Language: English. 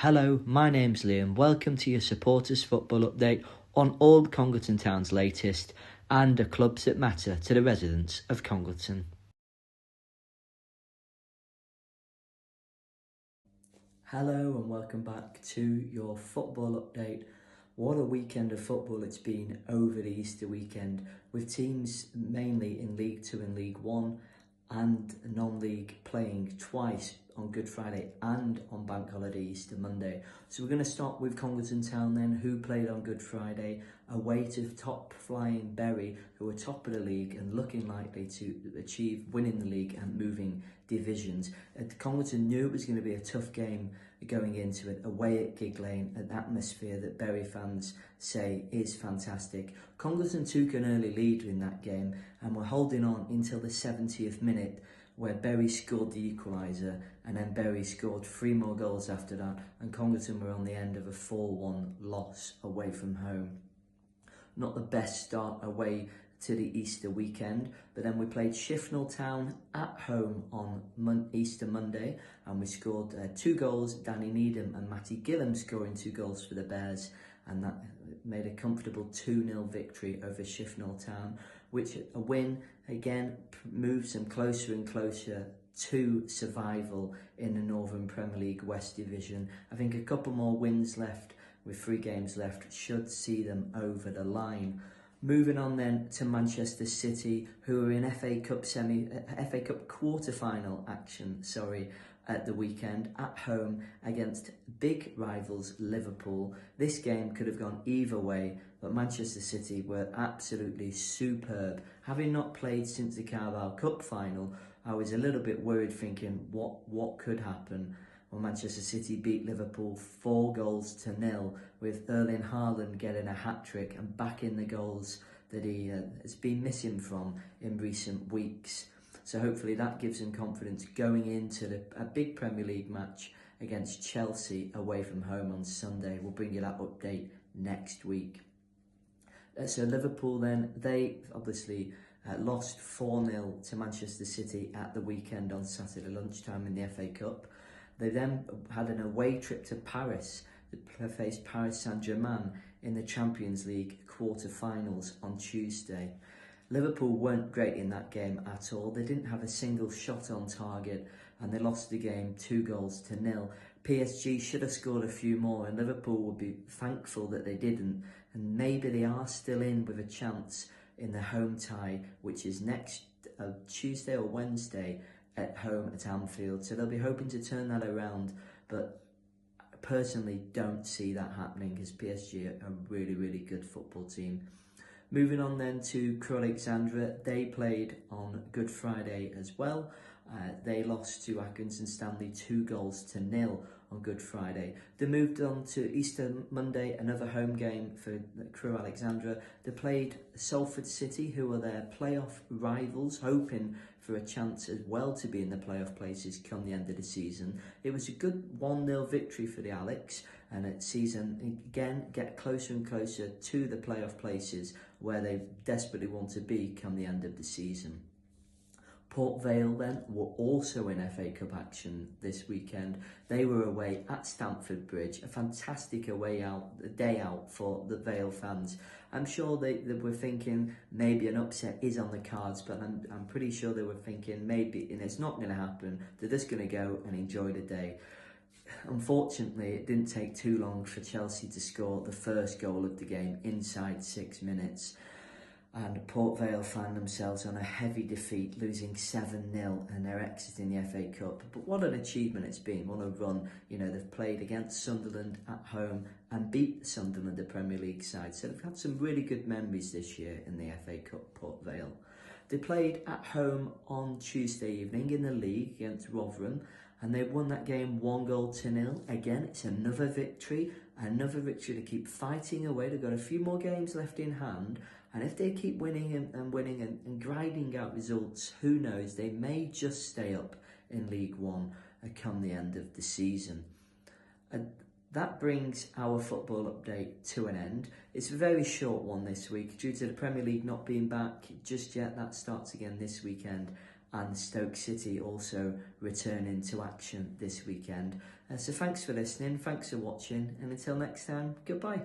Hello, my name's Liam. Welcome to your supporters football update on all Congleton Town's latest and the clubs that matter to the residents of Congleton. Hello and welcome back to your football update. What a weekend of football it's been over the Easter weekend, with teams mainly in League 2 and League 1 and non-league playing twice on Good Friday and on Bank Holiday Easter Monday. So we're going to start with Congleton Town then, who played on Good Friday away to top flying Bury, who are top of the league and looking likely to achieve winning the league and moving divisions. Congleton knew it was going to be a tough game going into it, away at Gig Lane, an atmosphere that Bury fans say is fantastic. Congleton took an early lead in that game and were holding on until the 70th minute, where Bury scored the equaliser, and then Bury scored 3 more goals after that, and Congleton were on the end of a 4-1 loss away from home. Not the best start away to the Easter weekend, but then we played Shifnal Town at home on Easter Monday, and we scored 2 goals. Danny Needham and Matty Gillam scoring 2 goals for the Bears, and that made a comfortable 2-0 victory over Shifnal Town, which a win again moves them closer and closer to survival in the Northern Premier League West Division. I think a couple more wins left, with 3 games left, should see them over the line. Moving on then to Manchester City, who are in FA Cup quarter-final action, at the weekend at home against big rivals Liverpool. This game could have gone either way, but Manchester City were absolutely superb. Having not played since the Carabao Cup final, I was a little bit worried, thinking what could happen. Well, Manchester City beat Liverpool 4-0, with Erling Haaland getting a hat-trick and back in the goals that he has been missing from in recent weeks. So hopefully that gives him confidence going into a big Premier League match against Chelsea away from home on Sunday. We'll bring you that update next week. So Liverpool then, they obviously lost 4-0 to Manchester City at the weekend on Saturday lunchtime in the FA Cup. They then had an away trip to Paris to face Paris Saint-Germain in the Champions League quarter-finals on Tuesday. Liverpool weren't great in that game at all. They didn't have a single shot on target and they lost the game 2-0. PSG should have scored a few more and Liverpool would be thankful that they didn't, and maybe they are still in with a chance in the home tie, which is next Tuesday or Wednesday at home at Anfield. So they'll be hoping to turn that around, but I personally don't see that happening because PSG are a really, really good football team. Moving on then to Crewe Alexandra, they played on Good Friday as well. They lost to Atkinson Stanley 2-0 on Good Friday. They moved on to Easter Monday, another home game for Crewe Alexandra. They played Salford City, who are their playoff rivals, hoping for a chance as well to be in the playoff places come the end of the season. It was a good 1-0 victory for the Alex, and it sees them again get closer and closer to the playoff places where they desperately want to be come the end of the season. Port Vale then were also in FA Cup action this weekend. They were away at Stamford Bridge, a fantastic day out for the Vale fans. I'm sure they were thinking maybe an upset is on the cards, but I'm pretty sure they were thinking maybe, and it's not going to happen, they're just going to go and enjoy the day. Unfortunately, it didn't take too long for Chelsea to score the first goal of the game inside 6 minutes. And Port Vale found themselves on a heavy defeat, losing 7-0, and they're exiting the FA Cup. But what an achievement it's been, what a run. You know, they've played against Sunderland at home and beat Sunderland, the Premier League side. So they've had some really good memories this year in the FA Cup, Port Vale. They played at home on Tuesday evening in the league against Rotherham, and they won that game 1-0. Again, it's another victory to keep fighting away. They've got a few more games left in hand, and if they keep winning and grinding out results, who knows, they may just stay up in League One come the end of the season. That brings our football update to an end. It's a very short one this week due to the Premier League not being back just yet. That starts again this weekend, and Stoke City also returning to action this weekend. So thanks for listening, thanks for watching, and until next time, goodbye.